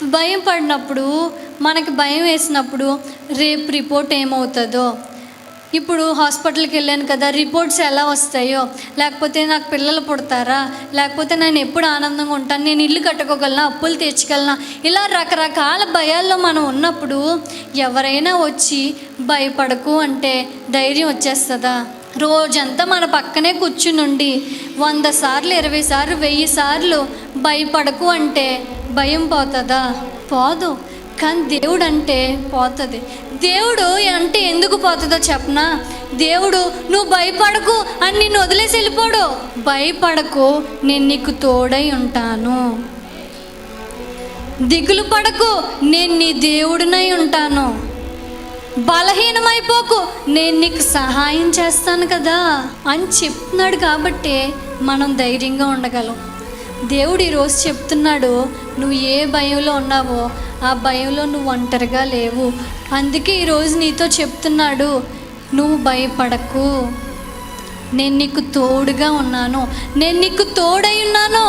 భయం పడినప్పుడు, మనకి భయం వేసినప్పుడు రేపు రిపోర్ట్ ఏమవుతుందో, ఇప్పుడు హాస్పిటల్కి వెళ్ళాను కదా, రిపోర్ట్స్ ఎలా వస్తాయో, లేకపోతే నాకు పిల్లలు పుడతారా, లేకపోతే నేను ఎప్పుడు ఆనందంగా ఉంటాను, నేను ఇల్లు కట్టుకోగలనా, అప్పులు తెచ్చుకెళ్ళనా, ఇలా రకరకాల భయాల్లో మనం ఉన్నప్పుడు ఎవరైనా వచ్చి భయపడకు అంటే ధైర్యం వచ్చేస్తుందా? రోజంతా మన పక్కనే కూర్చునుండి 100 సార్లు 20 సార్లు 1000 సార్లు భయపడకు అంటే భయం పోతుందా? పోదు. కానీ దేవుడు అంటే పోతుంది. దేవుడు అంటే ఎందుకు పోతుందో చెప్పనా? దేవుడు నువ్వు భయపడకు అని నిన్ను వదిలేసి వెళ్ళిపోడు. భయపడకు, నేను నీకు తోడై ఉంటాను. దిగులు పడకు, నేను నీ దేవుడినై ఉంటాను. బలహీనమైపోకు, నేను నీకు సహాయం చేస్తాను కదా అని చెప్తున్నాడు. కాబట్టి మనం ధైర్యంగా ఉండగలం. దేవుడు ఈరోజు చెప్తున్నాడు, నువ్వు ఏ భయంలో ఉన్నావో ఆ భయంలో నువ్వు ఒంటరిగా లేవు. అందుకే ఈరోజు నీతో చెప్తున్నాడు, నువ్వు భయపడకు, నేను నీకు తోడుగా ఉన్నాను, నేను నీకు తోడై ఉన్నాను.